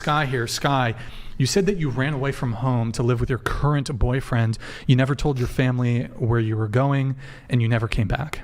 Sky here. Sky, you said that you ran away from home to live with your current boyfriend. You never told your family where you were going, and you never came back.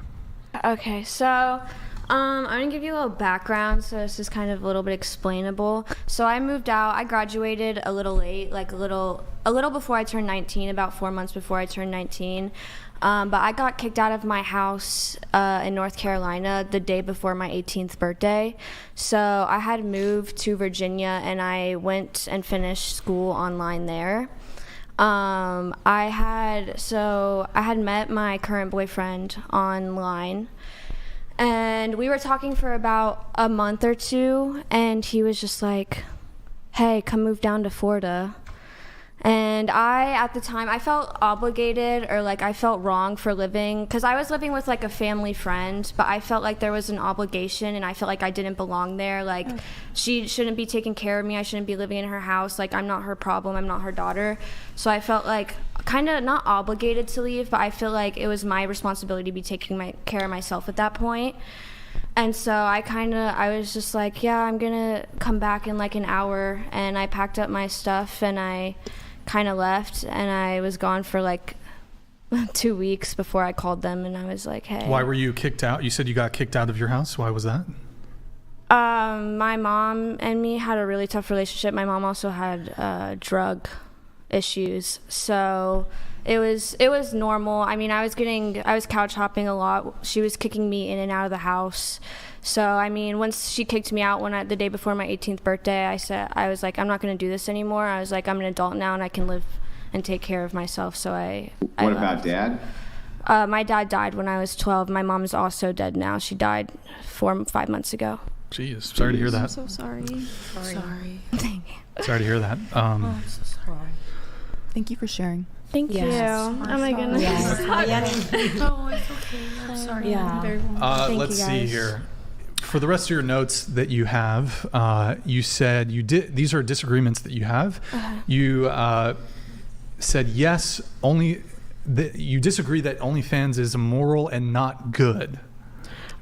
Okay, so I'm going to give you a little background, so this is kind of a little bit explainable. So I moved out. I graduated a little late, like a little before I turned 19, about 4 months before I turned 19. But I got kicked out of my house in North Carolina the day before my 18th birthday. So I had moved to Virginia, and I went and finished school online there. I had met my current boyfriend online, and we were talking for about a month or two, and he was just like, hey, come move down to Florida. And at the time, I felt obligated, or like I felt wrong for living, because I was living with like a family friend, but I felt like there was an obligation, and I felt like I didn't belong there. Like, she shouldn't be taking care of me. I shouldn't be living in her house. Like, I'm not her problem. I'm not her daughter. So I felt like kind of not obligated to leave, but I feel like it was my responsibility to be taking care of myself at that point. And so I was just like, yeah, I'm gonna come back in like an hour. And I packed up my stuff, and I kind of left, and I was gone for like 2 weeks before I called them, and I was like, hey. Why were you kicked out? You said you got kicked out of your house. Why was that? My mom and me had a really tough relationship. My mom also had drug issues, so it was normal. I mean, I was couch hopping a lot. She was kicking me in and out of the house. So, I mean, once she kicked me out the day before my 18th birthday, I was like, I'm not going to do this anymore. I was like, I'm an adult now, and I can live and take care of myself. So What about Dad? My dad died when I was 12. My mom is also dead now. She died 4-5 months ago. Jeez, sorry to hear that. I'm so sorry. Sorry. Thank you. Sorry to hear that. I'm so sorry. Thank you for sharing. Thank you. Oh my goodness. Yes. No, it's okay. I'm sorry. Yeah. I'm very Let's see here. For the rest of your notes that you have, you said these are disagreements that you have. You said yes, you disagree that OnlyFans is immoral and not good.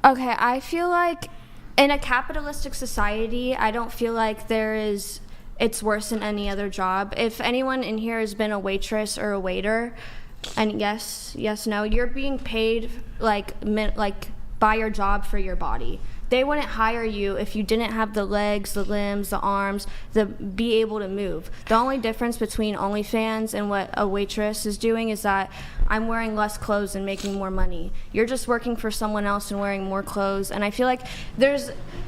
Okay, I feel like in a capitalistic society, I don't feel like it's worse than any other job. If anyone in here has been a waitress or a waiter, and yes, no, you're being paid like by your job for your body. They wouldn't hire you if you didn't have the legs, the limbs, the arms, be able to move. The only difference between OnlyFans and what a waitress is doing is that I'm wearing less clothes and making more money. You're just working for someone else and wearing more clothes. And I feel like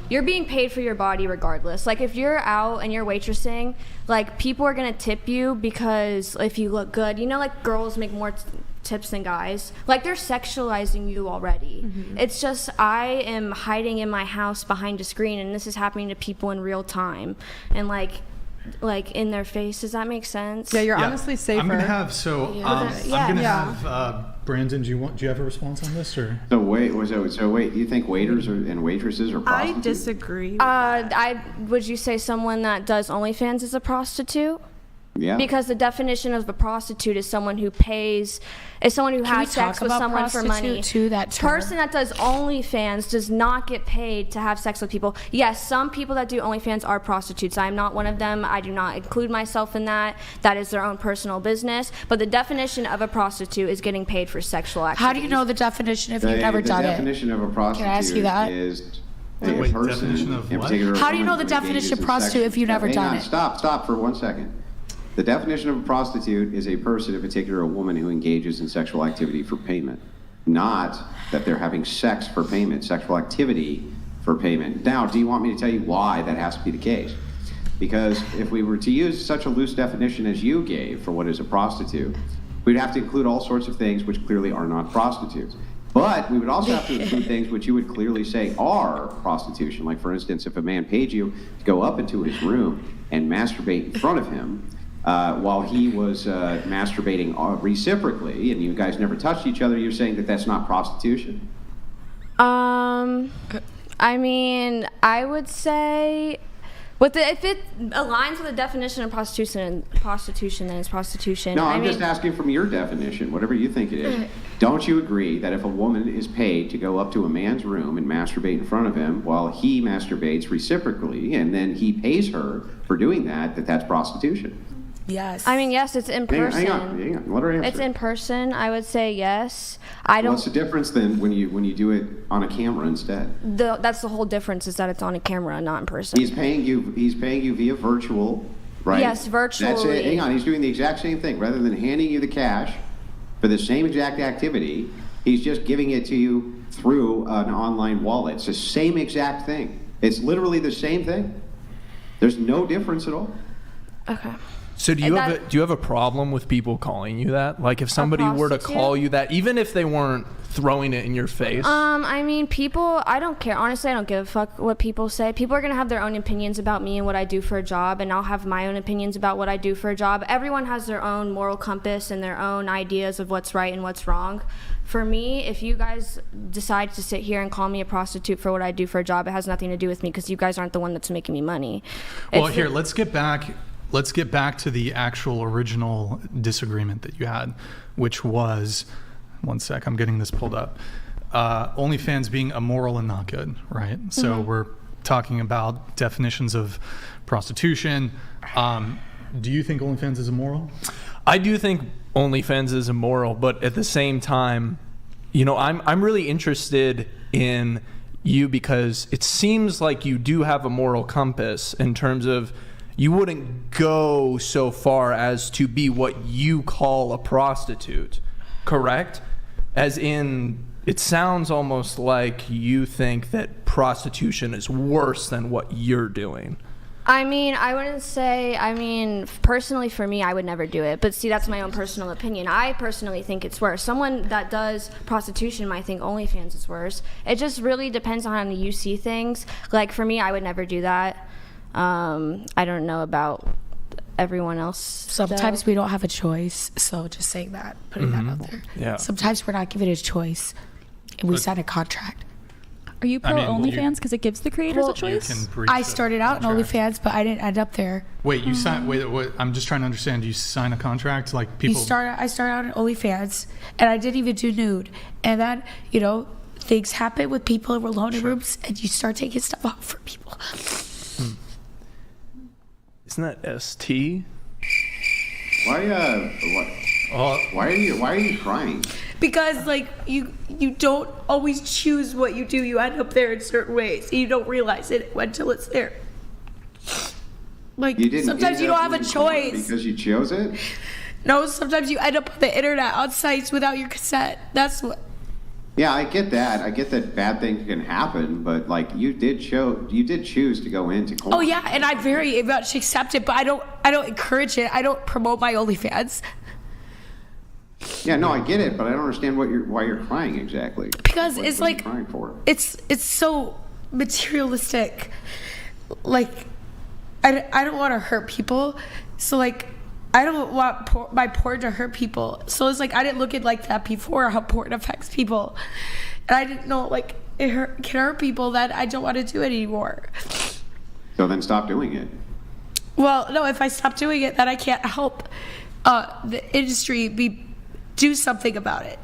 you're being paid for your body regardless. Like, if you're out and you're waitressing, like, people are gonna tip you because if you look good. You know, like, girls make more tips than guys. Like, they're sexualizing you already. Mm-hmm. It's just, I am hiding in my house behind a screen, and this is happening to people in real time, and like in their face. Does that make sense? Yeah, you're honestly safer. I'm gonna have Brandon, do you have a response on this, or? So wait, do you think waiters and waitresses are prostitutes? I disagree. Would you say someone that does OnlyFans is a prostitute? Yeah. Because the definition of a prostitute is someone who has sex with someone for money. Person that does OnlyFans does not get paid to have sex with people. Yes, some people that do OnlyFans are prostitutes. I'm not one of them. I do not include myself in that. That is their own personal business. But the definition of a prostitute is getting paid for sexual activity. How do you know the definition if you've never done it? The definition of a prostitute Can I ask you that? is Wait, definition of what? How do you know the definition of prostitute if you've never done it? Stop for 1 second. The definition of a prostitute is a person, in particular a woman, who engages in sexual activity for payment. Not that they're having sex for payment, sexual activity for payment. Now, do you want me to tell you why that has to be the case? Because if we were to use such a loose definition as you gave for what is a prostitute, we'd have to include all sorts of things which clearly are not prostitutes. But we would also have to include things which you would clearly say are prostitution. Like, for instance, if a man paid you to go up into his room and masturbate in front of him, while he was masturbating reciprocally, and you guys never touched each other, you're saying that that's not prostitution? I mean, I would say If it aligns with the definition of prostitution, then it's prostitution. No, I'm just asking from your definition, whatever you think it is. Don't you agree that if a woman is paid to go up to a man's room and masturbate in front of him while he masturbates reciprocally, and then he pays her for doing that, that's prostitution? Yes. I mean, yes, it's in person. Hang on. Let her answer. It's in person. I would say yes. I don't. What's the difference then when you do it on a camera instead? That's the whole difference, is that it's on a camera, not in person. He's paying you via virtual, right? Yes, virtually. That's it. Hang on. He's doing the exact same thing. Rather than handing you the cash for the same exact activity, he's just giving it to you through an online wallet. It's the same exact thing. It's literally the same thing. There's no difference at all. Okay. So do you have a problem with people calling you that? Like if somebody were to call you that, even if they weren't throwing it in your face? I mean, people, I don't care. Honestly, I don't give a fuck what people say. People are going to have their own opinions about me and what I do for a job, and I'll have my own opinions about what I do for a job. Everyone has their own moral compass and their own ideas of what's right and what's wrong. For me, if you guys decide to sit here and call me a prostitute for what I do for a job, it has nothing to do with me, because you guys aren't the one that's making me money. Well, here, let's get back to the actual original disagreement that you had, which was, one sec, I'm getting this pulled up. OnlyFans being immoral and not good, right? Mm-hmm. So we're talking about definitions of prostitution. Do you think OnlyFans is immoral? I do think OnlyFans is immoral, but at the same time, I'm really interested in you, because it seems like you do have a moral compass in terms of you wouldn't go so far as to be what you call a prostitute, correct? As in, it sounds almost like you think that prostitution is worse than what you're doing. I mean, I wouldn't say, personally for me, I would never do it. But see, that's my own personal opinion. I personally think it's worse. Someone that does prostitution might think OnlyFans is worse. It just really depends on how you see things. Like, for me, I would never do that. I don't know about everyone else. Sometimes we don't have a choice. So just saying that, putting that out there. Yeah. Sometimes we're not given a choice, and we sign a contract. Are you pro OnlyFans because it gives the creators a choice? I started out in OnlyFans, but I didn't end up there. Wait, you sign? Wait, I'm just trying to understand. Do you sign a contract like people? I started out in OnlyFans, and I didn't even do nude. And then, things happen with people in loaner rooms, and you start taking stuff off for people. Isn't that ST? Why are you crying? Because you don't always choose what you do. You end up there in certain ways. And you don't realize it until it's there. Sometimes you don't have a choice. Because you chose it? No, sometimes you end up on the internet on sites without your consent. That's what. Yeah, I get that. I get that bad things can happen, but you did choose to go into porn. Oh yeah, and I very much accept it, but I don't encourage it. I don't promote my OnlyFans. Yeah, no, I get it, but I don't understand why you're crying exactly. Because what are you crying for? It's so materialistic. I don't want to hurt people, so I don't want my porn to hurt people. So it's I didn't look at that before, how porn affects people, and I didn't know it can hurt people, that I don't want to do it anymore. So then stop doing it. Well, no, if I stop doing it, then I can't help the industry do something about it.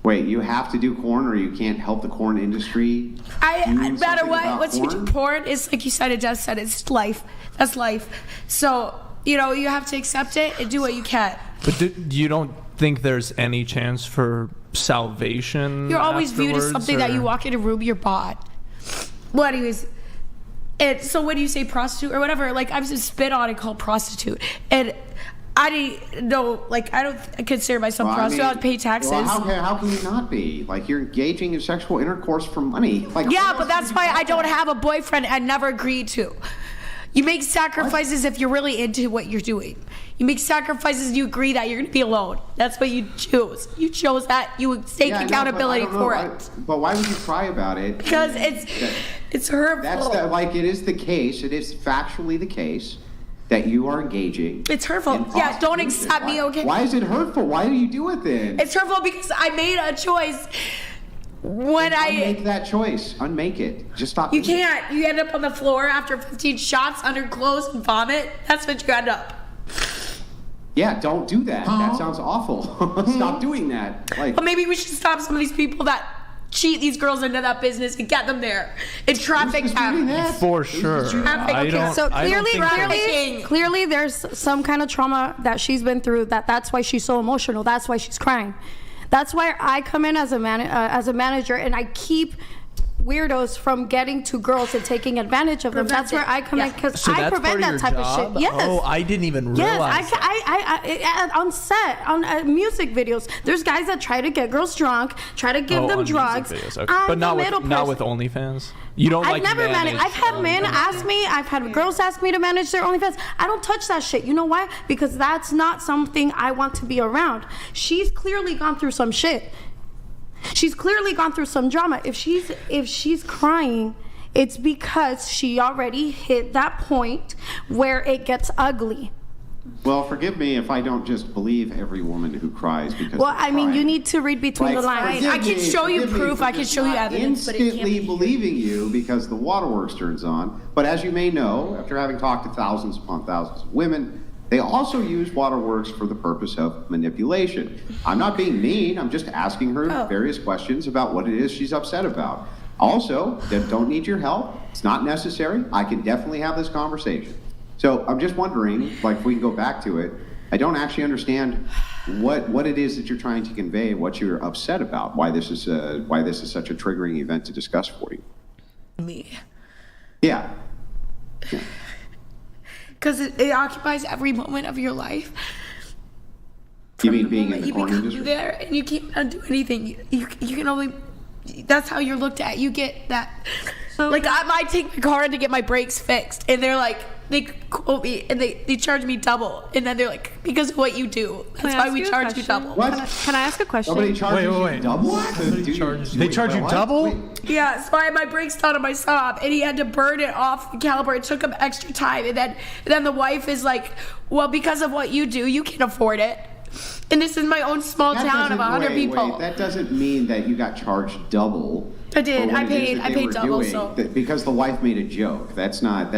Wait, you have to do porn, or you can't help the porn industry? No matter what, once you do porn, it's like you said, it just said, it's life. That's life. So, you have to accept it and do what you can. But you don't think there's any chance for salvation? You're always viewed as something that you walk in a room, you're bought. Well, anyways, and so when you say prostitute or whatever, I'm just spit on and called prostitute. And I didn't know, I don't consider myself prostitute. I pay taxes. Well, how can you not be? You're engaging in sexual intercourse for money. Yeah, but that's why I don't have a boyfriend and never agreed to. You make sacrifices if you're really into what you're doing. You make sacrifices and you agree that you're going to be alone. That's what you choose. You chose that. You would take accountability for it. But why would you cry about it? Because it's hurtful. It is the case. It is factually the case that you are engaging. It's hurtful. Yeah, don't accept me, okay? Why is it hurtful? Why do you do it then? It's hurtful because I made a choice Unmake that choice. Unmake it. Just stop. You can't. You end up on the floor after 15 shots under clothes and vomit. That's what you end up. Yeah, don't do that. That sounds awful. Stop doing that. Like, But maybe we should stop some of these people that cheat these girls into that business and get them there and traffic doing them. that? For sure. I don't- So I don't clearly, think so. clearly, there's some kind of trauma that she's been through. That's why she's so emotional. That's why she's crying. That's why I come in as a manager and I keep weirdos from getting to girls and taking advantage of them. That's where I come in because So I that's prevent part of that your type job? of shit. Yes. Oh, I didn't even realize. Yes, I on set, on music videos, there's guys that try to get girls drunk, try to give them on music drugs. videos, okay. I'm But not the middle with not with person. OnlyFans. You don't I've like never managed. I've had men ask me. I've had girls ask me to manage their OnlyFans. I don't touch that shit. You know why? Because that's not something I want to be around. She's clearly gone through some shit. She's clearly gone through some drama. If she's crying, it's because she already hit that point where it gets ugly. well, forgive me if I don't just believe every woman who cries because. Well, they're I mean, you crying. need to read between the lines. forgive I can me- show you forgive me proof, for I can just show you not evidence, but it can't instantly be- believing you because the waterworks turns on. But as you may know, after having talked to thousands upon thousands of women, they also use waterworks for the purpose of manipulation. I'm not being mean. I'm just asking her various questions about what it is she's upset about. Also, they don't need your help. It's not necessary. I can definitely have this conversation. So I'm just wondering, like, if we can go back to it, I don't actually understand what it is that you're trying to convey, what you're upset about, why this is such a triggering event to discuss for you. Me. Yeah. Because it occupies every moment of your life. You mean being in the You porn become industry? there and you can't do anything. You can only, that's how you're looked at. You get that. Like, I might take my car in to get my brakes fixed, and they're like, they quote me, and they charge me double. And then they're like, because of what you do. That's why we charge you double. What? Can I ask a question? Somebody charges Wait. you double? They charge you double? Yeah, so I had my brakes done on my Saab, and he had to burn it off the caliper. It took him extra time, and then the wife is like, well, because of what you do, you can't afford it. And this is my own small town of 100 people. Wait, that doesn't mean that you got charged double. I did. for what I it is paid- that I they paid were double, doing. so- Because the wife made a joke. That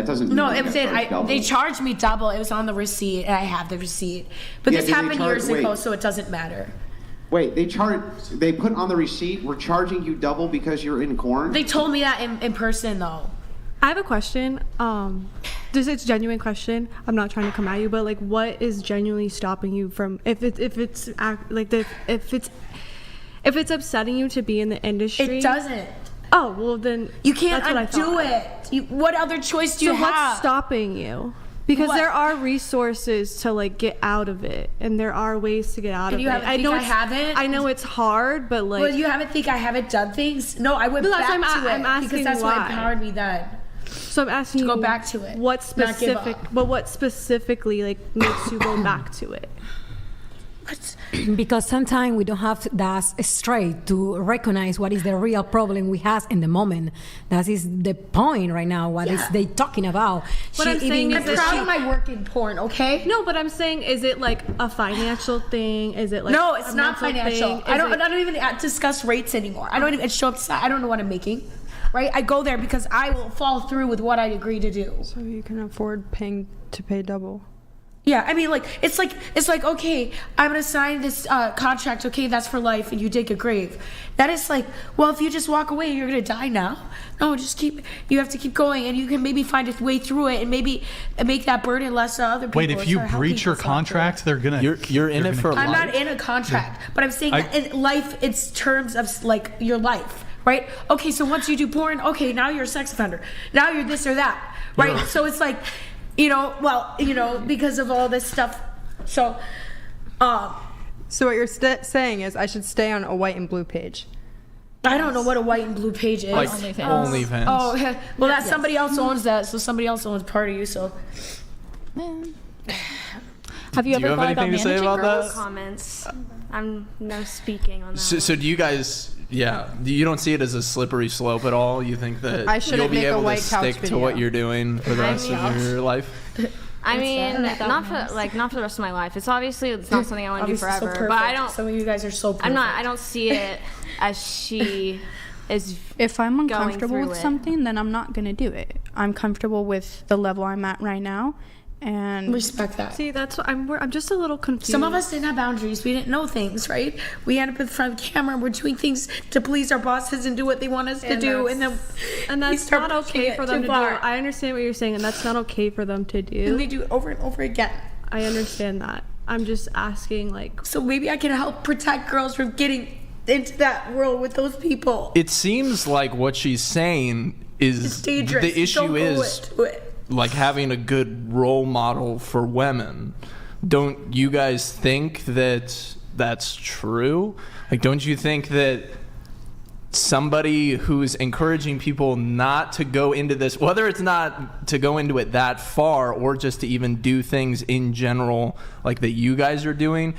doesn't mean No, that you I'm got saying charged double. they charged me double. It was on the receipt, and I have the receipt. But Yeah, this did they happened charge- years ago, wait. so it doesn't matter. Wait, they put on the receipt, we're charging you double because you're in corn? They told me that in person, though. I have a question. This is a genuine question. I'm not trying to come at you, but like, what is genuinely stopping you from if it's upsetting you to be in the industry? It doesn't. Oh well, then You can't that's what I undo thought. it. What other choice do you So have? what's stopping you? Because What? there are resources to like get out of it, and there are ways to get out And of you it. haven't think know I haven't? I know it's hard, but like. Well, you haven't think I haven't done things? No, I went No, back that's why to it I'm asking because that's what why. empowered me then. So I'm asking To you go back to it, What not give specific? up. But what specifically like makes you go back to it? Because sometimes we don't have that straight to recognize what is the real problem we have in the moment. That is the point right now. What is Yeah. they talking about? What I'm saying I'm is that proud of my work in porn, okay? No, but I'm saying, is it like a financial thing? Is it like No, it's a not mental financial. thing? I don't even discuss rates anymore. I don't even show up. I don't know what I'm making, right? I go there because I will fall through with what I agree to do. So you can afford paying to pay double. Yeah, I mean, it's like okay, I'm gonna sign this contract. Okay, that's for life, and you dig a grave. That is like, well, if you just walk away, you're gonna die now. No, just keep. You have to keep going, and you can maybe find a way through it, and maybe make that burden less to other people. Wait, if and you start helping breach your people suffer. contract, they're gonna. You're in they're it gonna for kill I'm life. you. not in a contract, but I'm saying I- that in life, it's terms of like your life, right? Okay, so once you do porn, okay, now you're a sex offender. Now you're this or that, right? Yeah. So it's like, because of all this stuff. So, So what you're saying is I should stay on a white and blue page. I don't know what a white and blue page is. Like OnlyFans. OnlyFans. Oh, well, that somebody else owns that, so somebody else owns part of you. So Have you Do you ever have thought about anything to say managing about girls? that? Comments. I'm no speaking on that. So do you guys? Yeah, you don't see it as a slippery slope at all. You think that I shouldn't you'll be make a able to white couch stick to what video. you're doing for the rest of your life? I mean, sad. not for the rest of my life. It's not something I want to do obviously so forever. perfect. but I don't. Some of you guys are so perfect. I don't see it. as she is. If I'm going uncomfortable through with it. something, then I'm not gonna do it. I'm comfortable with the level I'm at right now, and Respect that. See, that's what I'm just a little confused. Some of us didn't have boundaries. We didn't know things, right? We had to put in front of the camera. We're doing things to please our bosses and do what they want us to do, and then we that's start not pushing okay it for them too to do. far. I understand what you're saying, and that's not okay for them to And do. they do it over and over again. I understand that. I'm just asking, like, So maybe I can help protect girls from getting into that world with those people. It seems like what she's saying is It's dangerous. the issue Don't go is into it. like having a good role model for women. Don't you guys think that that's true? Like, don't you think that somebody who's encouraging people not to go into this, whether it's not to go into it that far or just to even do things in general like that you guys are doing?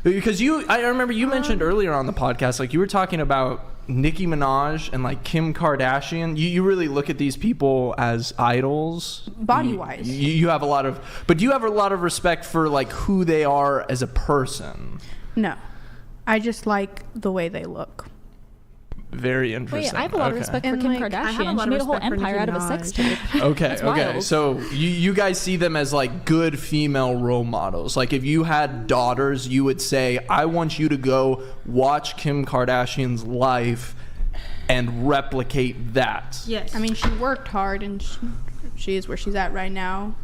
Because I remember you mentioned earlier on the podcast, like you were talking about Nicki Minaj and like Kim Kardashian. You really look at these people as idols, Body-wise. You have a lot of, but do you have a lot of respect for like who they are as a person? no, I just like the way they look. Very interesting. Wait, I have a lot of Okay. respect for And, Kim like, I have a Kardashian. lot She of made a whole respect for empire Nicki out of a sex Minaj. tape. Okay, That's okay. wild. So you guys see them as like good female role models. Like if you had daughters, you would say, I want you to go watch Kim Kardashian's life and replicate that. yes. I mean, she worked hard, and she is where she's at right now.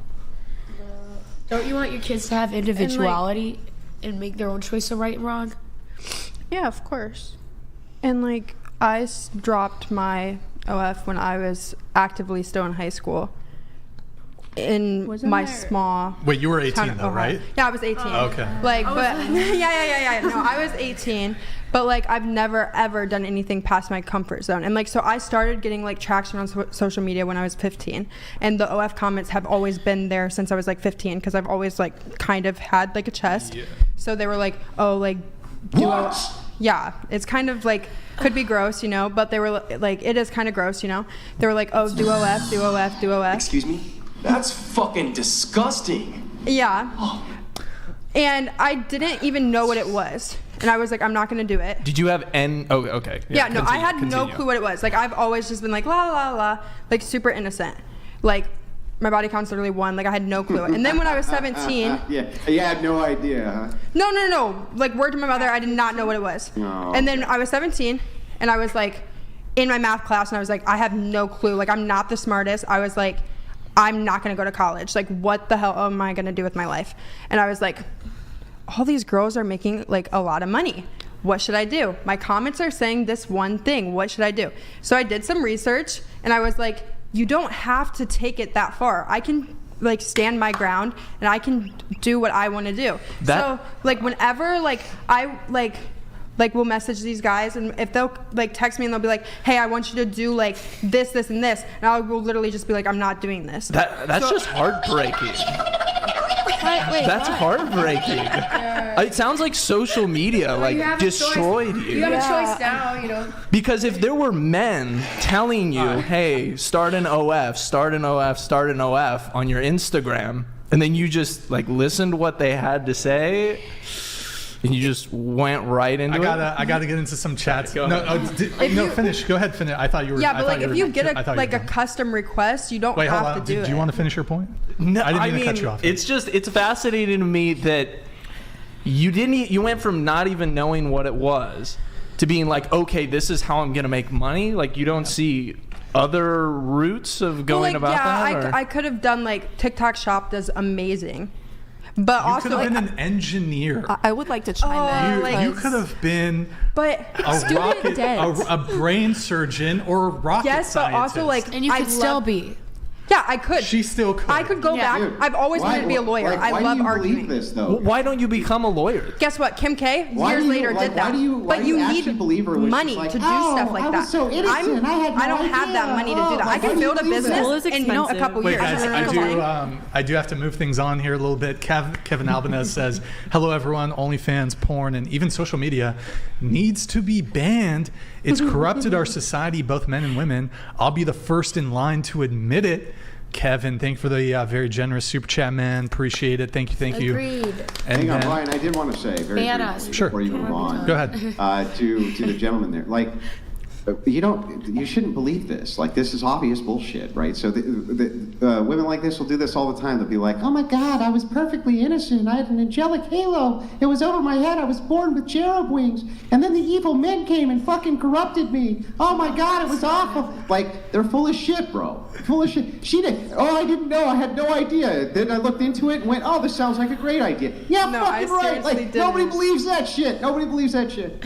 Don't you want your kids to have individuality and make their own choice of right and wrong? Yeah, of course. And like I dropped my OF when I was actively still in high school. In Wasn't my there- small Wait, you were 18 town of though, Ohio. right? Yeah, I was 18. Okay. Like, but yeah. No, I was 18, but like I've never ever done anything past my comfort zone. And like, so I started getting like traction on social media when I was 15, and the OF comments have always been there since I was like 15 because I've always like kind of had like a chest. Yeah. So they were like, oh, like, yeah, it's kind of like could be gross, you know, but they were like, it is kind of gross, you know. They were like, oh, do OF, do OF, do OF. Excuse me? That's fucking disgusting. Yeah. And I didn't even know what it was. And I was like, I'm not going to do it. Did you have Oh, okay. Yeah, no, I had no continue. clue what it was. Like, I've always just been like, la, la, la, like super innocent. Like, my body count's literally 1. Like, I had no clue. And then when I was 17. Yeah, you had no idea, huh? No. Like, word to my mother, I did not know what it was. Oh, And then I was 17, and I was like, in my math class, and I was like, I have no clue. Like, I'm not the smartest. I was like, I'm not gonna go to college. Like, what the hell am I gonna do with my life? And I was like, all these girls are making like a lot of money. What should I do? My comments are saying this one thing. What should I do? So I did some research, and I was like, you don't have to take it that far. I can like stand my ground, and I can do what I want to do. So like whenever like I like we'll message these guys, and if they'll like text me and they'll be like, hey, I want you to do like this, this, and this, and I will literally just be like, I'm not doing this. That's just heartbreaking. That's heartbreaking. It sounds like social media like destroyed you. You have a choice now, you know. Because if there were men telling you, hey, start an OF on your Instagram, and then you just like listened to what they had to say, and you just went right into it. I gotta get into some chats. Go No, ahead. finish. Go ahead, finish. I thought you were. Yeah, I but thought like you if were- you get I thought you like were a done. custom request, you don't Wait, hold have on. to do it. Do you want to finish your point? No, I didn't mean I to cut you off. It's fascinating to me that you went from not even knowing what it was to being like, okay, this is how I'm gonna make money. Like you don't see other routes of going about that. Yeah, I could have done like TikTok Shop does amazing, but You also could have like been an engineer. I would like to chime in. You could have been but a brain surgeon or a rocket yes, but scientist. also like And you could still be. Yeah, I could. She still could. I could go back. Dude, I've always wanted to be a lawyer. Like, I why love do you arguing. believe this, though? Why don't you become a lawyer? Guess what? Kim K Why years do you- later like, did that. why do you but you actually need believe her when she's money like, to do "Oh, stuff like I that. was so innocent. I had no I don't have that money to do that. I can build a School business is in a expensive. couple Wait, years. guys, I do have to move things on here a little bit. Kevin Albanez says, hello, everyone. OnlyFans, porn, and even social media needs to be banned. It's corrupted our society, both men and women. I'll be the first in line to admit it. Kevin, thank you for the very generous super chat, man. Appreciate it. Thank you. Agreed. And Hang on, then- Brian. I did want to say very briefly Sure. before you move on. Go ahead. To the gentleman there, like. You shouldn't believe this. Like, this is obvious bullshit, right? So women like this will do this all the time. They'll be like, oh my God, I was perfectly innocent. I had an angelic halo. It was over my head. I was born with cherub wings. And then the evil men came and fucking corrupted me. Oh my God, it was awful. Like, they're full of shit, bro. Full of shit. I didn't know. I had no idea. Then I looked into it and went, oh, this sounds like a great idea. Yeah, No, fucking right. Like, didn't. nobody believes that shit. Nobody believes that shit.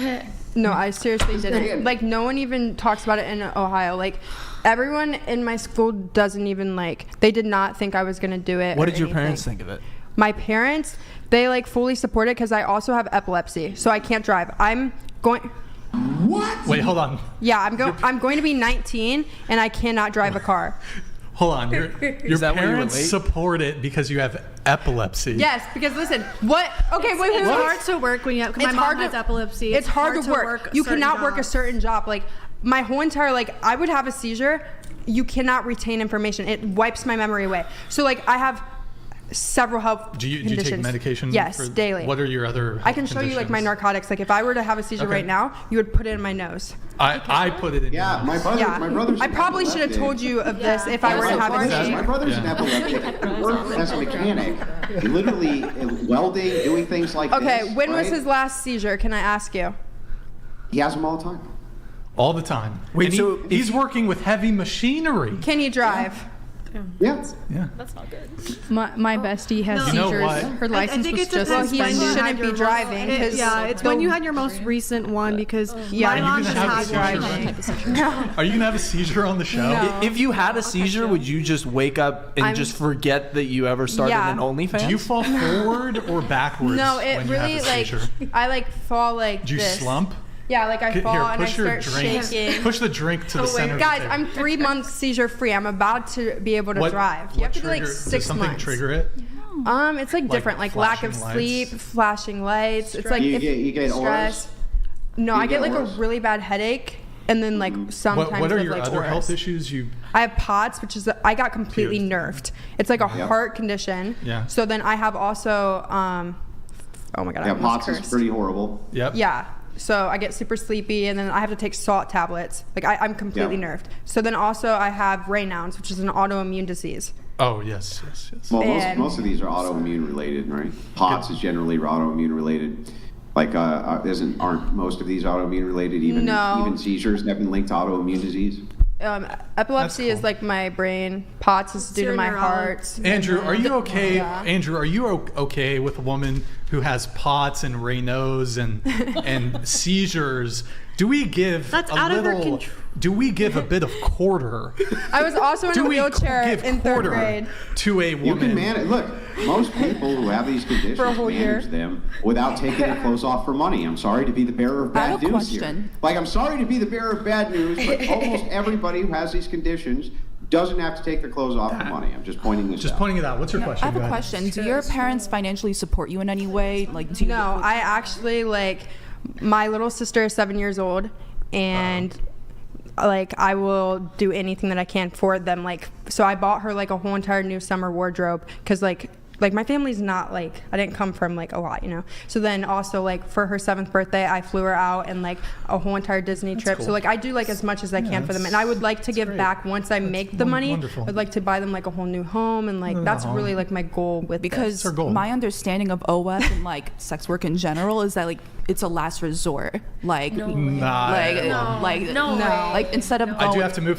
No, I seriously didn't. Like, no one even talks about it in Ohio. Like, everyone in my school doesn't even, like, they did not think I was going to do it. What did your parents think of it? My parents, they, like, fully support it because I also have epilepsy, so I can't drive. I'm going... What? Wait, hold on. Yeah, I'm going to be 19, and I cannot drive a car. Hold on. Your that where you parents relate? support it because you have epilepsy. Yes, because listen, what? Okay, wait. It's hard to work when you have. My mom has epilepsy. It's hard to work. You cannot work a certain job. Like my whole entire I would have a seizure. You cannot retain information. It wipes my memory away. So like I have several health Do you conditions. take medication? Yes, daily. What are your other? I can show you like my narcotics. Like if I were to have a seizure right now, you would put it in my nose. I put it in. Yeah, my brother's. I probably should have told you of this if I were to have a seizure. My brother's an epileptic. He worked as a mechanic, literally welding, doing things like this. Okay, when was right? his last seizure? Can I ask you? He has them all the time. All the time. Wait, And so he's working with heavy machinery. Can he drive? Yeah. Yeah. That's not good. My bestie has You know seizures. what? Her license think was it just depends He when you suspended. had shouldn't be your driving. most- 'cause Yeah, it's when you had your most recent one because Yeah, my you're mom gonna just have a had seizure, one. right? Are you gonna have a seizure on the show? No. If you had a seizure, would you just wake up and just forget that you ever started Yeah. an OnlyFans? Do you fall forward or backwards? No, it when really you have a seizure? I fall like Do you this. slump? Yeah, like I fall Here, and I push your start drink. shaking. Push the drink to the center. of the Guys, table. I'm 3 months seizure free. I'm about to be able to drive. You have to do like trigger- 6 Does something months. trigger it? It's like different, like lack of flashing sleep, lights? flashing lights. It's like You if get stress. auras? No, You I get get like auras? a really bad headache, and then like sometimes What are with, your like, other auras. health issues? I have POTS, which is I got completely Pierced. nerfed. It's like a Yep. heart condition. Yeah. So then I have also oh my god, I Yeah, almost POTS is cursed. pretty horrible. Yep. Yeah. So I get super sleepy, and then I have to take salt tablets. Like I'm completely Yeah. nerfed. So then also I have Raynaud's, which is an autoimmune disease. Oh yes. Well, And- most of these are autoimmune related, right? POTS is generally autoimmune related. Like, aren't most of these autoimmune related? No. Even seizures have been linked to autoimmune disease. Epilepsy is like my brain. POTS is due to your my neurology. heart. Andrew, are you okay? Yeah. Andrew, are you okay with a woman who has POTS and Raynaud's and seizures? Do we give That's a out of her little? control. Do we give a bit of quarter? I was also in Do a we wheelchair give in third quarter grade. to a You woman? can manage. Look, most people who have these conditions For a whole year. manage them without taking their clothes off for money. I'm sorry to be the bearer of I bad have a news here. question. Like, I'm sorry to be the bearer of bad news, but almost everybody who has these conditions doesn't have to take their clothes off for money. I'm just pointing this Just out. pointing it out. What's your question? I have Go a ahead. question. Do your parents financially support you in any way? Like, do you No, I actually my little sister is 7 years old, and I will do anything that I can for them. So I bought her a whole entire new summer wardrobe because my family's not I didn't come from a lot, you know. So then also for her 7th birthday, I flew her out and a whole entire Disney trip. cool. So I do as much as I can for them, and I would like to give great. back once I make the money. wonderful. I'd like to buy them a whole new home, and that's home. really my goal with because our goal. my understanding of OF and sex work in general is that it's a last resort. Instead of I going, do have to move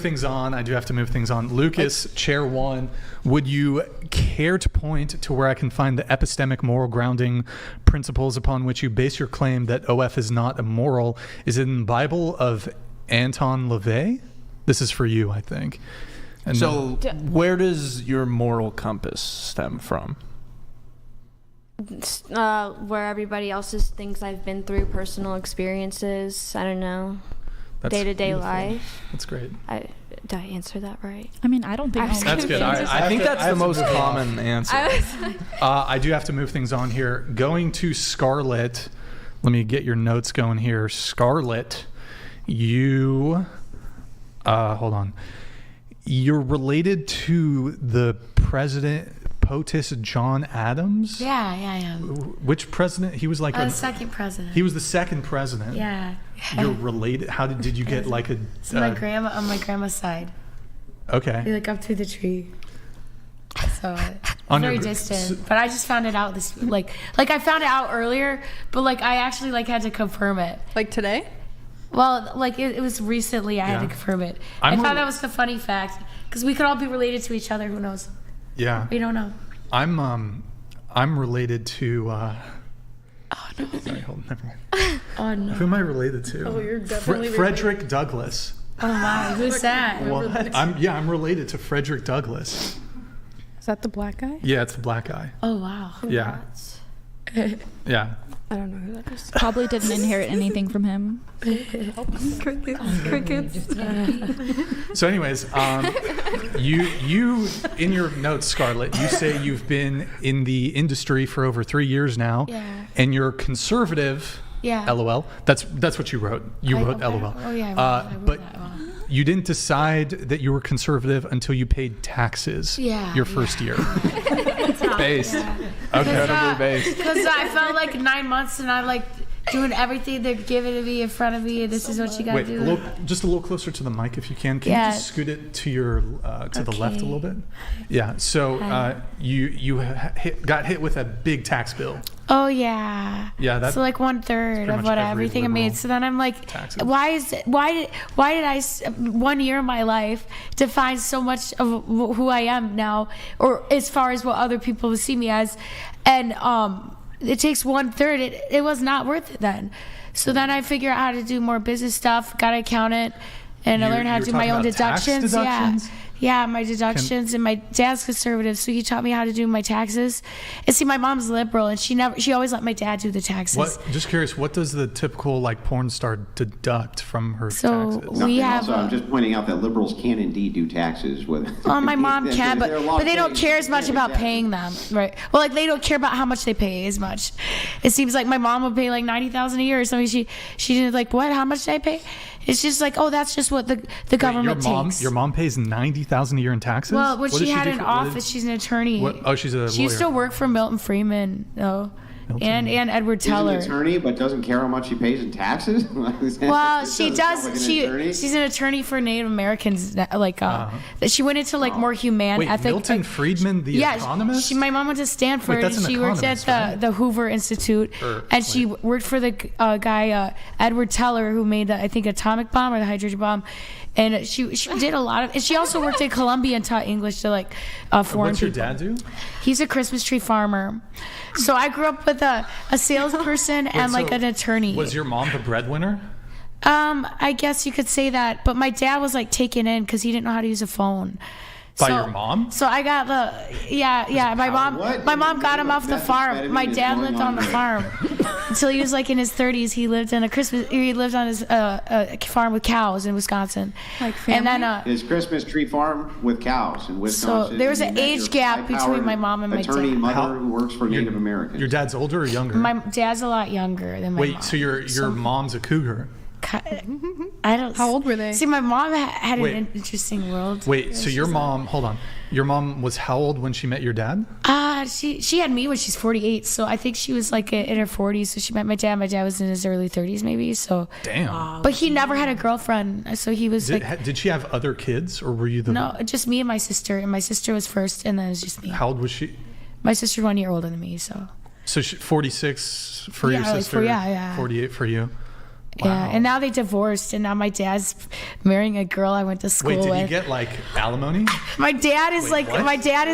things on. Lucas, Chair 1, would you care to point to where I can find the epistemic moral grounding principles upon which you base your claim that OF is not immoral? Is it in the Bible of Anton LaVey? This is for you, I think. And So, where does your moral compass stem from? Where everybody else's things I've been through, personal experiences. I don't know, that's day-to-day beautiful. life. That's great. Did I answer that right? I mean, I don't think That's good. I think that's the most common answer. I do have to move things on here. Going to Scarlett. Let me get your notes going here. Scarlett, you... hold on. you're related to the president POTUS John Adams? Yeah, I am. Which president? He was like The second president. He was the second president. Yeah. You're related. How did you get like a? It's my grandma on my grandma's side. Okay. We up through the tree. So On very your- distant. But I just found it out this like I found it out earlier, but like I actually like had to confirm it. Like today? Well, like it was recently I had to confirm it. I thought that was the funny fact because we could all be related to each other. Who knows? Yeah. We don't know. I'm related to. Oh no! Sorry, hold on. Never mind. Oh no! Who am I related to? Oh, you're definitely Frederick Douglass. Oh my! Who's that? What? I'm related to Frederick Douglass. Is that the black guy? Yeah, it's the black guy. Oh wow! Yeah. Yeah. I don't know who that is. Probably didn't inherit anything from him. Crickets. So, anyways, you in your notes, Scarlett, you say you've been in the industry for over 3 years now, and you're conservative. Yeah. LOL. That's what you wrote. You wrote LOL. Oh yeah. I wrote but that one. you didn't decide that you were conservative until you paid taxes. Yeah, Your first year. Based. Incredibly based. Because I felt like 9 months and I'm like doing everything they're giving to me in front of me, and this is what you gotta do. Just a little closer to the mic if you can. Can you just scoot it to your to the left a little bit? Yeah. So you got hit with a big tax bill. Oh yeah. Yeah. That's so like 1/3 of what everything I made. So then I'm like, taxes. why did I 1 year of my life define so much of who I am now, or as far as what other people see me as, and it takes 1/3. It was not worth it then. So then I figure out how to do more business stuff. Got an accountant, and I learned how to do my own deductions. Yeah, my deductions. And my dad's conservative, so he taught me how to do my taxes. And see, my mom's liberal, and she always let my dad do the taxes. Just curious, what does the typical like porn star deduct from her taxes? Also, I'm just pointing out that liberals can indeed do taxes with. Well, my mom can, but they don't care as much about paying them, right? Well, like they don't care about how much they pay as much. It seems like my mom would pay like $90,000 a year or something. She didn't like what? How much did I pay? It's just like, oh, that's just what the government takes. Your mom pays $90,000 a year in taxes? Well, when she had an office, she's an attorney. She's a lawyer. She used to work for Milton Freeman, though. And Edward Teller. She's an attorney, but doesn't care how much she pays in taxes. Well, she does. She's an attorney for Native Americans. She went into more humane ethics. Milton Friedman, the economist. My mom went to Stanford, and she worked at the Hoover Institute, she worked for the guy Edward Teller, who made I think atomic bomb or the hydrogen bomb. And she did a lot of, and she also worked at Columbia and taught English to foreign What's your people. dad do? He's a Christmas tree farmer. So I grew up with a salesperson and an attorney. Was your mom the breadwinner? I guess you could say that, but my dad was taken in because he didn't know how to use a phone. By your mom? So I got my mom got him off the farm. My dad lived on the farm until he was in his 30s. He lived on his farm with cows in Wisconsin. And then his Christmas tree farm with cows in Wisconsin. So there was an age gap between my mom and my dad. Attorney mother who works for Native Americans. Your dad's older or younger? My dad's a lot younger than my mom. Wait, so your mom's a cougar? I don't. How old were they? See, my mom had an interesting world. Wait, so your mom? Hold on. Your mom was how old when she met your dad? She had me when she's 48, so I think she was in her 40s. So she met my dad. My dad was in his early 30s, maybe. So damn. But he never had a girlfriend, so he was Did she have other kids, or were you the? No, just me and my sister. And my sister was first, and then it was just me. How old was she? My sister's 1 year older than me, so. So 46 for your sister. 48 for you. Wow. Yeah, and now they divorced, and now my dad's marrying a girl I went to school with. Wait, did he get alimony? My dad is my dad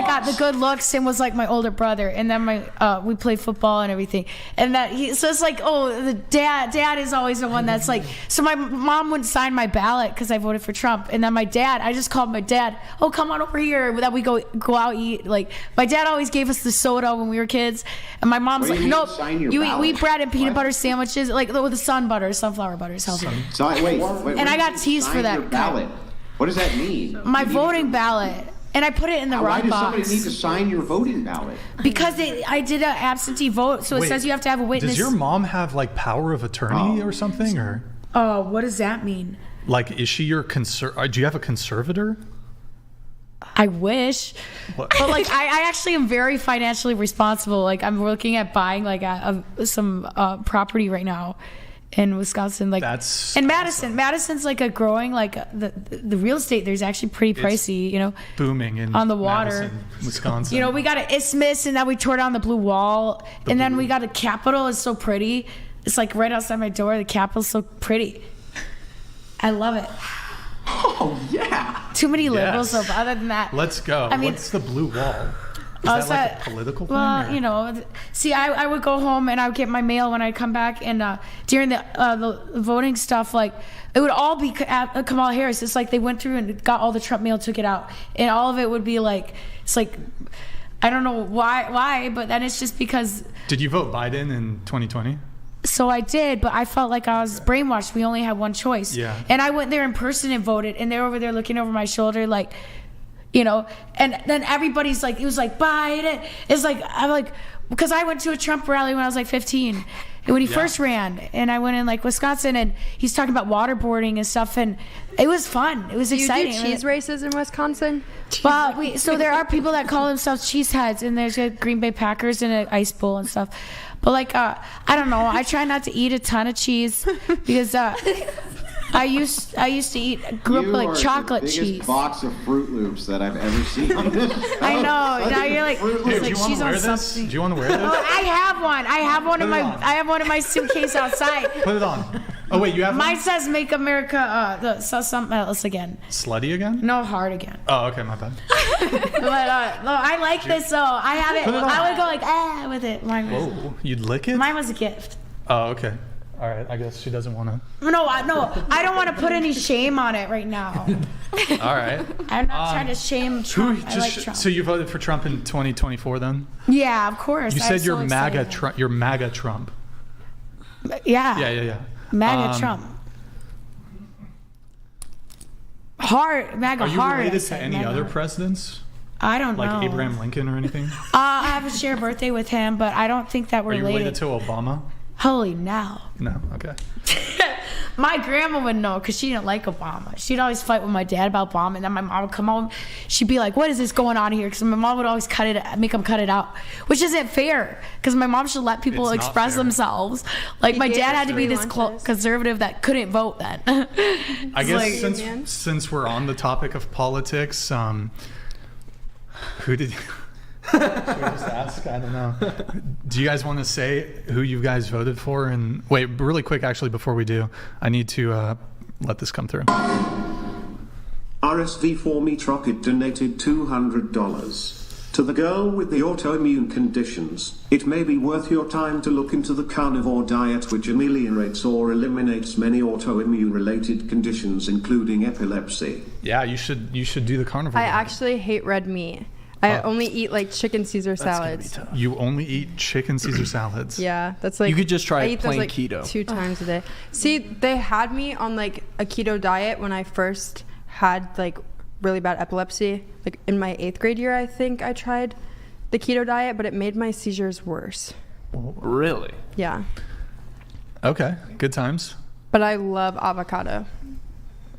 got the good looks and was my older brother, and then we played football and everything, and so it's the dad is always the one that's so my mom wouldn't sign my ballot because I voted for Trump, and then I just called my dad, oh come on over here, that we go out eat. My dad always gave us the soda when we were kids, and my mom's nope, we eat bread and peanut butter sandwiches with the sunflower butter is healthy. And I got teased for that. Ballot. What does that mean? My voting ballot. And I put it in the wrong box. Why does somebody need to sign your voting ballot? Because I did an absentee vote, so it says you have to have a witness. Does your mom have power of attorney or something, or? Oh, what does that mean? Like, is she your do you have a conservator? I wish. What? But like I actually am very financially responsible. Like I'm looking at buying like some property right now in Wisconsin. Like that's and Madison. Awesome. Madison's like a growing like the real estate there's actually pretty pricey, you know. Booming in on the water. Madison, Wisconsin. You know, we got an isthmus and then we tore down the blue wall. Then we got a Capitol. It's so pretty. It's like right outside my door. The Capitol's so pretty. I love it. Oh, yeah. Too many liberals, so other than that. Let's go. I mean, what's the blue wall? Is that like a political thing? Well, you know, see, I would go home and I would get my mail when I'd come back, and during the voting stuff, like, it would all be Kamala Harris. It's like they went through and got all the Trump mail, took it out, and all of it would be like, it's like, I don't know why, but then it's just because. Did you vote Biden in 2020? So I did, but I felt like I was brainwashed. We only had one choice. Yeah. And I went there in person and voted, and they're over there looking over my shoulder, like, you know. And then everybody's like, it was like Biden. It's like I'm like, because I went to a Trump rally when I was like 15, and when he first ran, and I went in like Wisconsin, and he's talking about waterboarding and stuff, and it was fun. It was exciting. You do cheese races in Wisconsin? Well, so there are people that call themselves cheeseheads, and there's a Green Bay Packers and an ice bowl and stuff. But like, I don't know. I try not to eat a ton of cheese because I used to eat grew up with like chocolate cheese. You are the biggest box of Fruit Loops that I've ever seen on this show. I know. Now you're like, hey, do you want to wear this? Do you want to wear this? Oh, I have one. I have one in my suitcase outside. Put it on. Oh wait, you have mine says "Make America" something else again. Slutty again? No, hard again. Oh, okay, my bad. But no, I like this though. I have it. I would go like with it. Mine was, whoa, you'd lick it? Mine was a gift. Oh, okay. All right. I guess she doesn't want to. No, I don't want to put any shame on it right now. All right. I'm not trying to shame Trump. I like Trump. So you voted for Trump in 2024 then? Yeah, of course. You said you're MAGA Trump. You're MAGA Trump. Yeah. Yeah. MAGA Trump. Hard, MAGA hard. Are you related to any other presidents? I don't know. Like Abraham Lincoln or anything? I have a shared birthday with him, but I don't think that we're related. Are you related to Obama? Holy no. No, okay. My grandma would know because she didn't like Obama. She'd always fight with my dad about Obama, and then my mom would come home. She'd be like, "What is this going on here?" Because my mom would always make them cut it out, which isn't fair. Because my mom should let people express themselves. Like my dad had to be this conservative that couldn't vote then. I guess since we're on the topic of politics, who did? Should we just ask? I don't know. Do you guys want to say who you guys voted for? And wait, really quick, actually, before we do, I need to let this come through. RSV for me Trocket donated $200. To the girl with the autoimmune conditions, it may be worth your time to look into the carnivore diet, which ameliorates or eliminates many autoimmune-related conditions, including epilepsy. Yeah, you should do the carnivore diet. I actually hate red meat. I only eat like chicken Caesar salads. You only eat chicken Caesar salads? Yeah, that's like. You could just try I eat plain those, like, keto 2 times a day. See, they had me on like a keto diet when I first had like really bad epilepsy. Like in my 8th grade year, I think I tried the keto diet, but it made my seizures worse. Really? Yeah. Okay, good times. But I love avocado.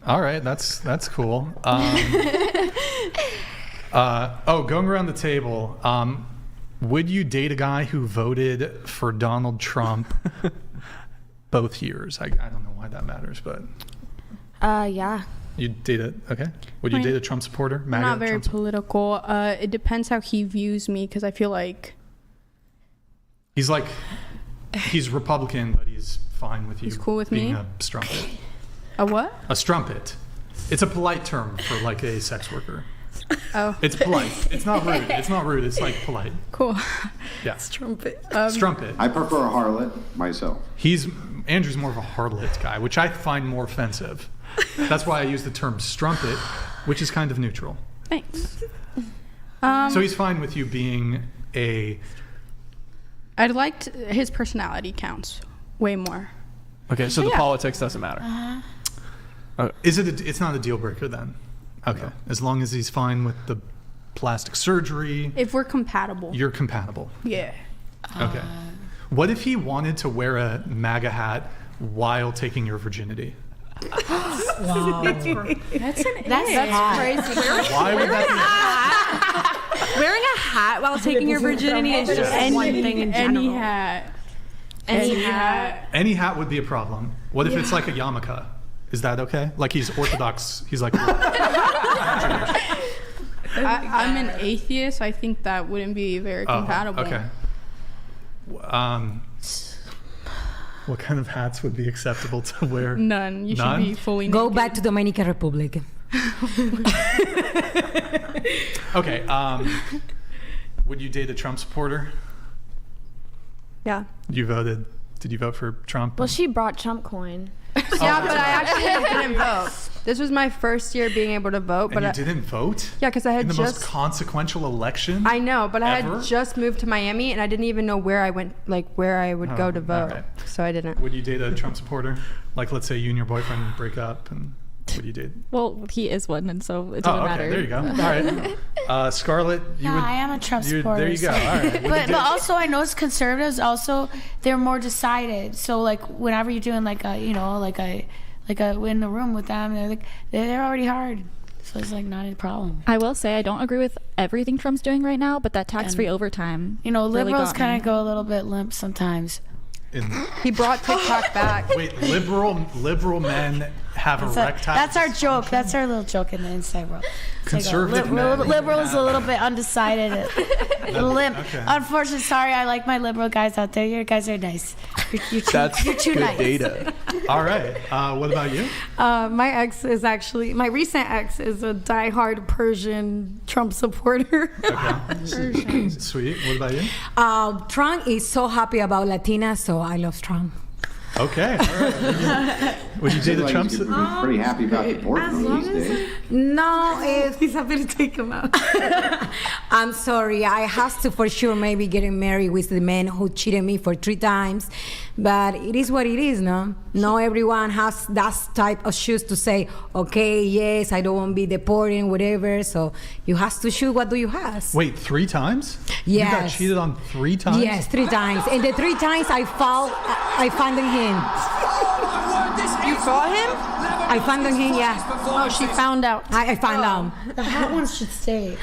All right, that's cool. Going around the table, would you date a guy who voted for Donald Trump both years? I don't know why that matters, but yeah. You'd date it? Okay. Would you date a Trump supporter? I'm not very political. It depends how he views me, because I feel like he's Republican, but he's fine with you. He's cool with being me. A strumpet. A what? A strumpet. It's a polite term for like a sex worker. Oh. It's polite. It's not rude. It's not rude. It's like polite. Cool. Yeah. Strumpet. Strumpet. I prefer a harlot myself. Andrew's more of a harlot guy, which I find more offensive. That's why I use the term strumpet, which is kind of neutral. Thanks. So he's fine with you being a... I'd like his personality counts way more. Okay, so the politics doesn't matter. It's not a deal breaker then? Okay, no. As long as he's fine with the plastic surgery. If we're compatible. You're compatible. Yeah. Okay. What if he wanted to wear a MAGA hat while taking your virginity? Wow. That's crazy. Why would that Wearing a hat while taking your virginity is just one thing in general. Any hat. Any hat. be? Any hat would be a problem. What if it's like a yarmulke? Is that okay? Like he's Orthodox. He's like. I'm an atheist. I think that wouldn't be very compatible. Okay. What kind of hats would be acceptable to wear? None. You should be fully Go naked. back to Dominican Republic. Okay. Would you date a Trump supporter? Yeah. You voted. Did you vote for Trump? Well, she brought Trump coin. Yeah, but I actually didn't vote. This was my first year being able to vote. And But you didn't vote? Yeah, because I had in the just... most consequential election? I know, but I ever? had just moved to Miami, and I didn't even know where I went, like where I would go to vote. alright. So I didn't. Would you date a Trump supporter? Like, let's say you and your boyfriend break up, and would you date? Well, he is one, and so it Oh, doesn't okay. matter. There you go. All right. Scarlett, you Yeah, would. I am a Trump supporter. There you go. so- All right. Would you But date- also I noticed conservatives also they're more decided. So like whenever you're doing like a in the room with them, they're already hard. So it's like not a problem. I will say I don't agree with everything Trump's doing right now, but that tax-free overtime. Liberals really kind of go a little bit limp sometimes. He brought TikTok back. Wait, liberal men have erectile. That's our joke. That's our little joke in the inside world. It's Conservative men liberal is a little bit undecided, limp. Okay. Unfortunately, sorry, I like my liberal guys out there. You guys are nice. You're too good nice. data. All right. What about you? My ex is actually, my recent ex is a diehard Persian Trump supporter. Okay. Sweet. What about you? Trump is so happy about Latinas, so I love Trump. Okay. All right. Would you date a Trump? He's pretty happy about deporting them these days. No, He's happy to take him out. I'm sorry. I have to for sure maybe getting married with the man who cheated me for 3 times. But it is what it is, no? No everyone has that type of shoes to say, okay, yes, I don't want to be deported, whatever. So you have to choose what do you have. Wait, 3 times? You got Yes. cheated on 3 times? Yes, 3 times. And the 3 times I found him. You saw him? I found him, yeah. Oh, she found out. I found out. The hot ones should stay.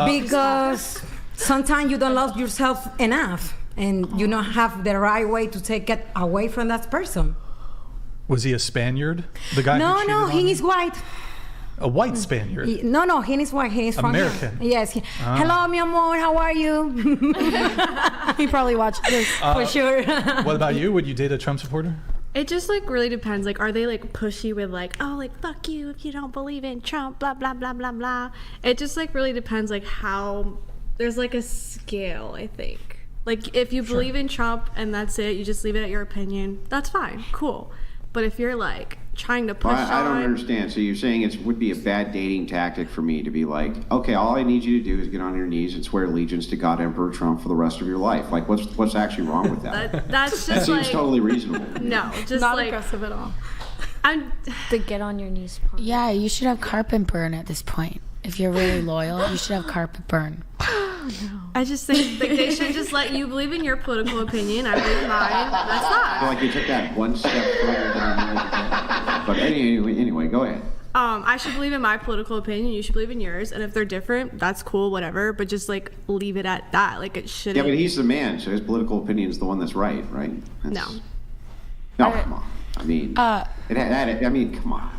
Because sometimes you don't love yourself enough and you don't have the right way to take it away from that person. Was he a Spaniard? The guy who No, cheated on he you? is white. A white Spaniard? No, he is white. He is from American? here. Yes. Hello, mi amor. How are you? He probably watched this. For sure. What about you? Would you date a Trump supporter? It just like really depends. Like, are they like pushy with like, oh, like fuck you if you don't believe in Trump, blah blah blah blah blah. It just like really depends. Like how there's like a scale. I think like if you believe in Trump and that's it, you just leave it at your opinion. That's fine, cool. But if you're like trying to push Well, I don't on- understand. So you're saying it would be a bad dating tactic for me to be like, okay, all I need you to do is get on your knees and swear allegiance to God Emperor Trump for the rest of your life. Like, what's actually wrong with that? that's That just seems like totally reasonable. no, just Not like aggressive at all. I'm. The get on your knees part. Yeah, you should have carpet burn at this point. If you're really loyal, you should have carpet burn. I just think like, they should just let you believe in your political opinion. I believe in mine. That's I feel that. like you took that one step further than I needed to go. But anyway, go ahead. I should believe in my political opinion. You should believe in yours. And if they're different, that's cool, whatever. But just like leave it at that. Like it shouldn't. Yeah, but he's the man, so his political opinion is the one that's right? No. No, come on. I mean, come on.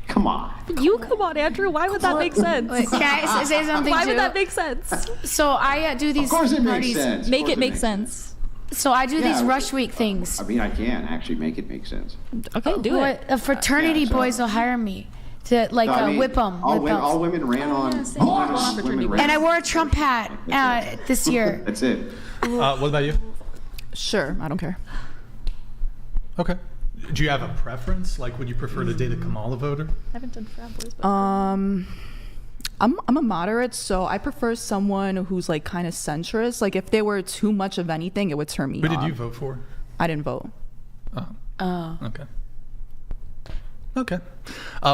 Come on. You come on, Andrew. Why would that make sense? Can I say something Why too? would that make sense? So I do these Of course it makes parties. sense. Of Make course it make makes sense. So I do Yeah, these rush week things. I mean, I can actually make it make sense. Okay, do it. A fraternity Yeah, so- boys will hire me to like No, I mean, whip them. all women ran on. And I wore a Trump hat this year. That's it. What about you? Sure, I don't care. Okay. Do you have a preference? Like, would you prefer to date a Kamala voter? I haven't done frat boys, but I'm a moderate, so I prefer someone who's like kind of centrist. Like if they were too much of anything, it would turn me Who off. did you vote for? I didn't vote. Okay. Okay.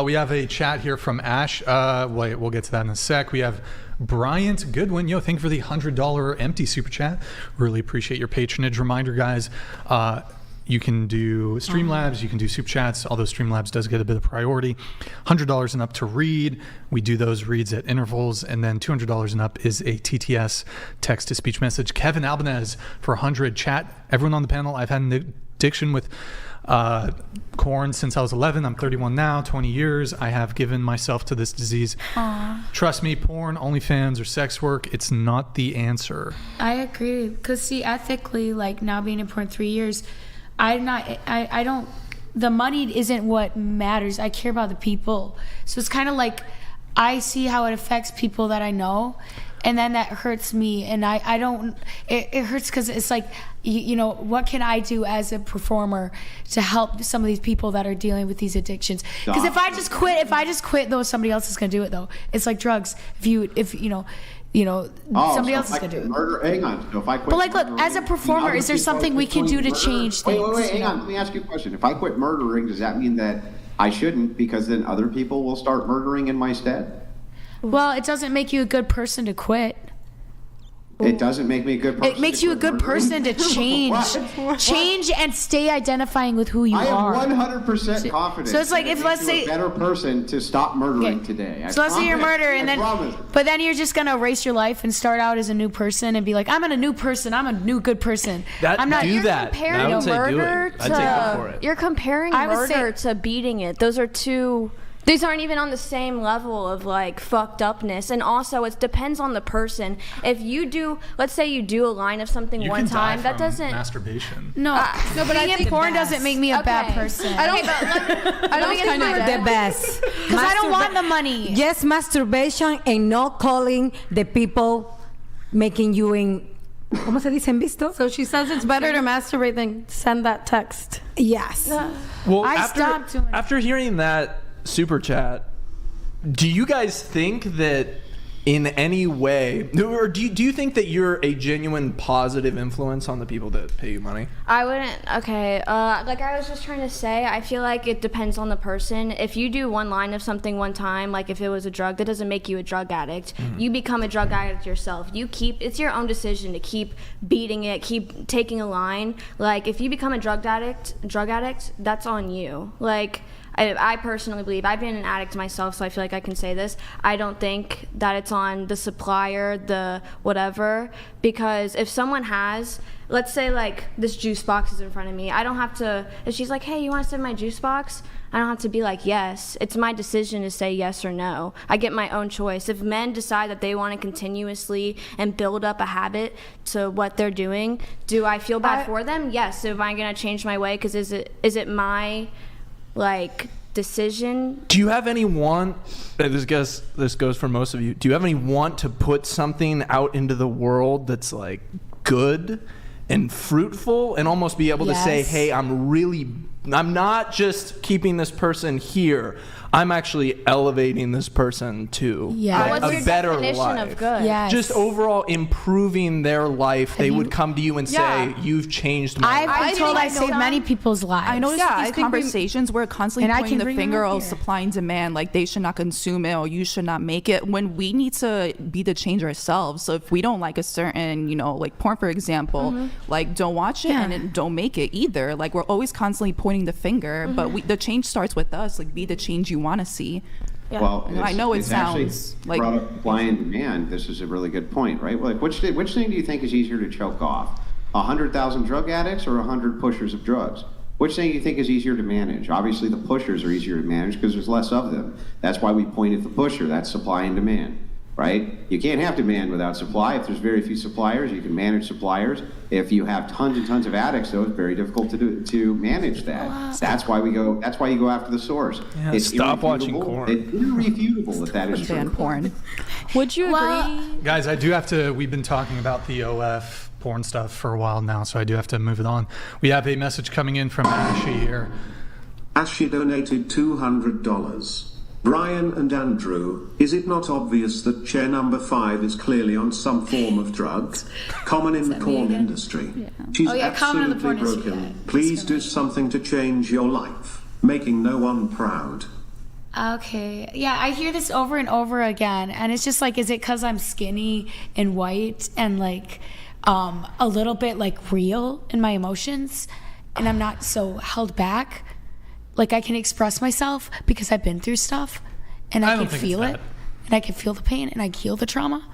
We have a chat here from Ash. Wait, we'll get to that in a sec. We have Bryant Goodwin. Yo, thank you for the $100 empty super chat. Really appreciate your patronage. Reminder, guys, You can do Streamlabs, you can do Soup Chats, although Streamlabs does get a bit of priority. $100 and up to read. We do those reads at intervals. And then $200 and up is a TTS, text-to-speech message. Kevin Albanez for 100 chat. Everyone on the panel, I've had an addiction with corn since I was 11. I'm 31 now, 20 years. I have given myself to this disease. Trust me, porn, OnlyFans, or sex work, it's not the answer. I agree. Because, see, ethically, like, now being in porn 3 years, I don't, the money isn't what matters. I care about the people. So it's kind of like I see how it affects people that I know, and then that hurts me. And I don't, it hurts because it's like, you know, what can I do as a performer to help some of these people that are dealing with these addictions? Because if I just quit, though, somebody else is going to do it, though. It's like drugs. If somebody else is going to do it. Hang on. So if I quit, but like, look, as a performer, is there something we can do to change things? Wait, hang on. Let me ask you a question. If I quit murdering, does that mean that I shouldn't, because then other people will start murdering in my stead? Well, it doesn't make you a good person to quit. It doesn't make me a good person. It makes you a good person to change and stay identifying with who you are. I have 100% confidence. So it's like, if let's say a better person to stop murdering today. So let's say you're murdering, and then, but then you're just gonna erase your life and start out as a new person and be like, I'm a new person. I'm a new good person. I'm not. You're comparing murder to. You're comparing murder to beating it. Those are two. These aren't even on the same level of like fucked upness. And also it depends on the person. If you do, let's say you do a line of something one time, that doesn't masturbation. No, but I think porn doesn't make me a bad person. I don't kind of the best. Because I don't want the money. Yes, masturbation and not calling the people making you in. ¿Cómo se dice en visto? So she says it's better to masturbate than send that text. Yes. Well, I stopped doing it. after hearing that super chat, do you guys think that in any way, or do you think that you're a genuine positive influence on the people that pay you money? I wouldn't. Okay, like I was just trying to say, I feel like it depends on the person. If you do one line of something one time, like if it was a drug, that doesn't make you a drug addict. You become a drug addict yourself. It's your own decision to keep beating it, keep taking a line. Like if you become a drug addict, that's on you. Like I personally believe, I've been an addict myself, so I feel like I can say this. I don't think that it's on the supplier, the whatever, because if someone has, let's say like this juice box is in front of me, I don't have to, if she's like, hey, you want to send my juice box? I don't have to be like, yes. It's my decision to say yes or no. I get my own choice. If men decide that they want to continuously and build up a habit to what they're doing, do I feel bad for them? Yes. So am I going to change my way? Because is it my like decision? Do you have any want, this goes for most of you, do you have any want to put something out into the world that's like good and fruitful and almost be able to say, hey, I'm not just keeping this person here, I'm actually elevating this person to a better life. Of good? Yes. Just overall improving their life. They would come to you and say, you've changed my life. I've been told I saved many people's lives. I noticed these conversations we're constantly pointing the finger of here. supply and demand, like they should not consume it or you should not make it, when we need to be the change ourselves. So if we don't like a certain, like porn, for example, like don't watch it and then don't make it either. Like we're always constantly pointing the finger, but the change starts with us. Like be the change you want to see. Yeah. Well, I know it sounds like brought up supply and demand. This is a really good point, right? Like, which thing do you think is easier to choke off? 100,000 drug addicts or 100 pushers of drugs? Which thing do you think is easier to manage? Obviously, the pushers are easier to manage because there's less of them. That's why we point at the pusher. That's supply and demand, right? You can't have demand without supply. If there's very few suppliers, you can manage suppliers. If you have tons and tons of addicts, though, it's very difficult to manage that. Wow. That's why you go after the source. Yeah, it's stop watching porn. It's irrefutable that is true. Porn. Would you agree? Guys, I do have to, we've been talking about the OF porn stuff for a while now, so I do have to move it on. We have a message coming in from Ashley here. Ashley donated $200. Brian and Andrew, is it not obvious that chair number 5 is clearly on some form of drugs? Common in the porn industry. Yeah. She's absolutely broken. Please do something to change your life, making no one proud. Okay. Yeah, I hear this over and over again, and it's just like, is it because I'm skinny and white and like a little bit like real in my emotions? and I'm not so held back. Like I can express myself because I've been through stuff, and I can feel it, and I can feel the pain, and I heal the trauma.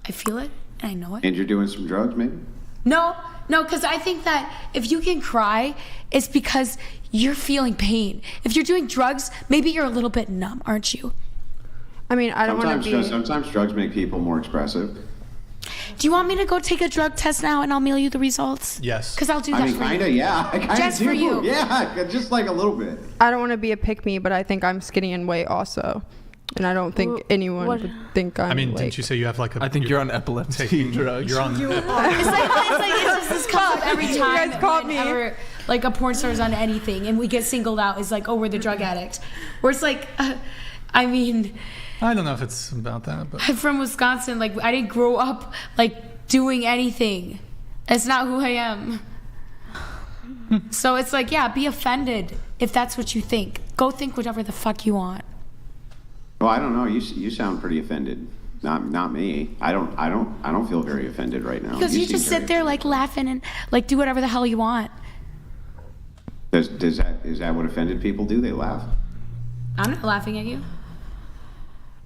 I feel it, and I know it. And you're doing some drugs, maybe? No, because I think that if you can cry, it's because you're feeling pain. If you're doing drugs, maybe you're a little bit numb, aren't you? I mean, I don't want to be. Sometimes drugs make people more expressive. Do you want me to go take a drug test now and I'll mail you the results? Yes. Because I'll do that for you. I mean, kind of, yeah. I kind of Just do. for you. Yeah, just like a little bit. I don't want to be a pick-me, but I think I'm skinny in weight also. And I don't think anyone would think I'm. I mean, didn't you say you have like a? I think you're on epilepsy drugs. You're on. It's just this come up every time. You guys caught me. Whenever, like a porn star's on anything, and we get singled out as like, oh, we're the drug addict. Where it's like, I mean, I don't know if it's about that, but I'm from Wisconsin. Like, I didn't grow up like doing anything. It's not who I am. So it's like, yeah, be offended if that's what you think. Go think whatever the fuck you want. Well, I don't know. You sound pretty offended. Not me. I don't feel very offended right now. Because you just sit there like laughing and like do whatever the hell you want. Is that what offended people do? They laugh. I'm not laughing at you.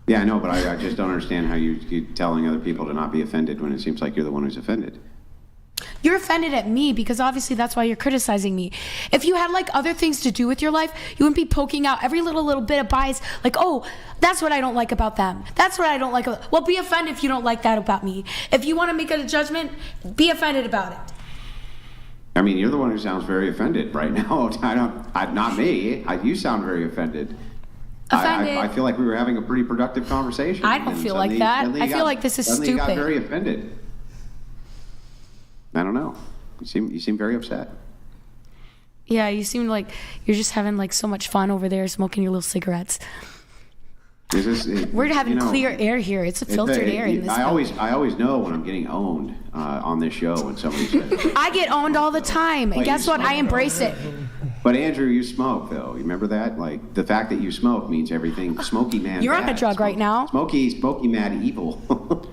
Yeah, I know, but I just don't understand how you're telling other people to not be offended when it seems like you're the one who's offended. You're offended at me because obviously that's why you're criticizing me. If you had like other things to do with your life, you wouldn't be poking out every little bit of bias like, oh, that's what I don't like about them. That's what I don't like about. Well, be offended if you don't like that about me. If you want to make a judgment, be offended about it. I mean, you're the one who sounds very offended right now. Not me. You sound very offended. Offended. I feel like we were having a pretty productive conversation. I don't feel like that. I feel like this is stupid. You got stupid. very offended. I don't know. You seem very upset. Yeah, you seem like you're just having like so much fun over there smoking your little cigarettes. We're having clear air here. It's a filtered air in this. I always know when I'm getting owned on this show when somebody says. I get owned all the time, and guess what? I embrace it. But Andrew, you smoke though. You remember that? Like the fact that you smoke means everything. Smoky man. You're on a drug right now. Smoky mad evil.